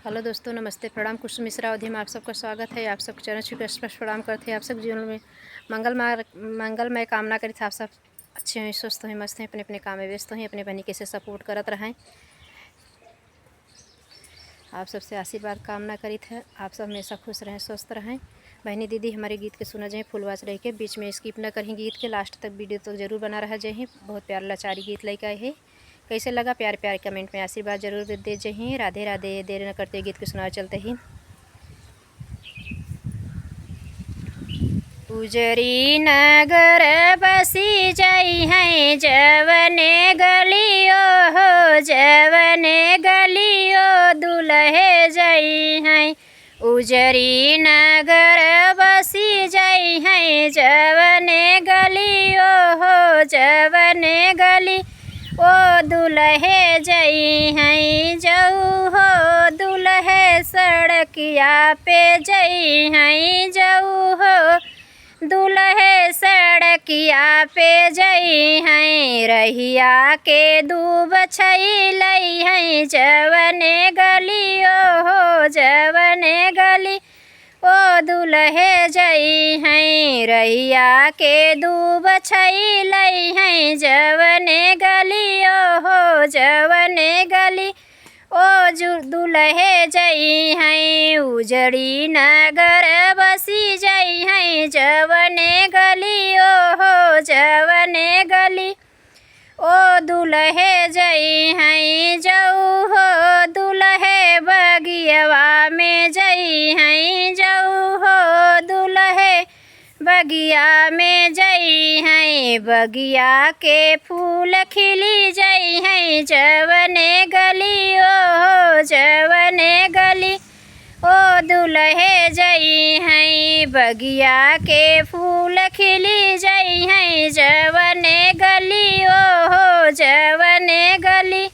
Hello दोस्तों, नमस्ते, प्रणाम। कुसुम मिश्रा अवधि में आप सबका स्वागत है। आप सब चरण छू स्पर्श प्रणाम करते हैं। आप सब जीवन में मंगलमय कामना करी था। आप सब अच्छे हैं, स्वस्थ हैं, मस्त हैं, अपने अपने काम में व्यस्त हैं, अपने बनी कैसे सपोर्ट करत रहें। आप सबसे आशीर्वाद कामना करी थे। आप सब हमेशा खुश रहें, स्वस्थ रहें। बहनी दीदी हमारे गीत के सुना जाए फुलवाच रह के, बीच में स्किप न करें गीत के, लास्ट तक वीडियो तो जरूर बना रहा जाए। बहुत प्यार लाचारी गीत लेकर आए है। कैसे लगा प्यार प्यार कमेंट में आशीर्वाद जरूर दे जाइए। राधे राधे। देर न करते गीत के सुना चलते ही। उजरी नगर बसी जाई है जवने गलियो हो, जवने गलियो दुल्हे जाई है। उजरी नगर बसी जाई है जवने गलियो हो, जवने गली ओ दुल्हे जई हैं। जाऊ हो दुल्हे सड़किया पे जई हैं, जाऊ हो दुल्हे सड़किया पे जई हैं। रहिया के दूब छई हैं जवने गलियो हो, जवने गली ओ दुल्हे जई हैं। रहिया के दूब छई हैं जवने गलियो हो, जवने गली ओ दुल्हे जई हैं। उजड़ी नगर बसी जई हैं जवने गलियो हो, जवने गली ओ दुल्हे जई हैं। जाऊ हो दुल्हे बगियवा में जई हैं, जाऊ हो दुल्हे बगिया में जई हैं। बगिया के फूल खिली जई हैं जवने गली ओ, जवने गली ओ दुल्हे जई हैं। बगिया के फूल खिली जई हैं जवने गली ओ, जवने गली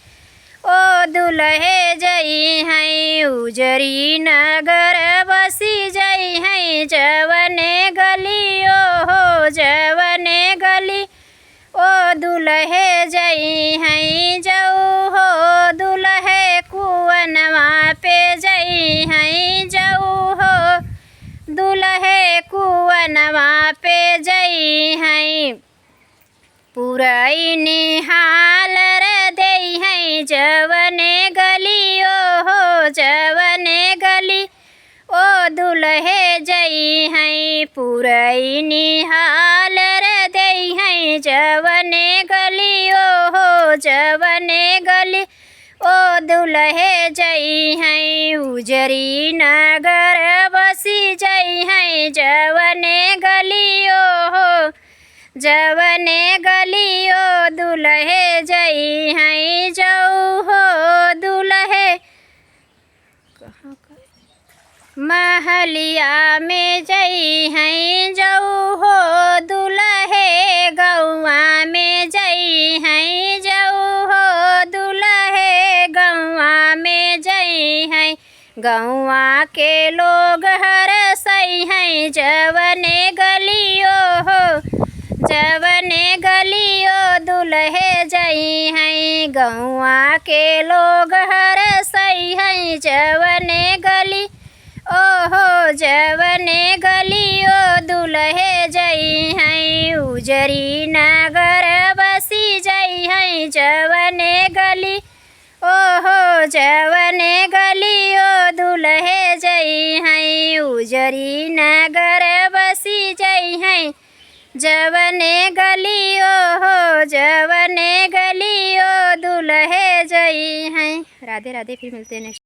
ओ दुल्हे जई हैं। उजरी नगर बसी जई हैं जवने गली ओ, जवने गली ओ दुल्हे जई हैं। जाऊ हो दुल्हे कुवनवा पे जई हैं, जाऊ हो दुल्हे कुवनवा पे जई हैं। पुरई निहाल देई हैं जवने गली ओ, जवने गली ओ दुल्हे जई हैं। पुरई निहाल देई हैं जवने गली ओ, जवने गली ओ दुल्हे जई हैं। उजरी नगर बसी जई हैं जवने गली ओ, जवने गली ओ दुल्हे जई हैं। जाऊ हो दुल्हे महलिया में जई हैं, जाऊ हो दुल्हे गौवा में जई हैं, जाऊ हो दुल्हे गौवा में जई हैं। गौवा के लोग हरसई हैं जवने गली ओ, जवने गली ओ दुल्हे जई हैं। गौवा के लोग हरसई हैं जवने गली ओहो, जवने गली ओ दुल्हे जई हैं। उजरी नगर बसी जई हैं जवने गली ओहो, जवने गली ओ दुल्हे जई हैं। उजरी नगर बसी जई हैं जवने गली ओहो, जवने गली ओ दुल्हे जई हैं। राधे राधे। फिर मिलते हैं नेक्स्ट।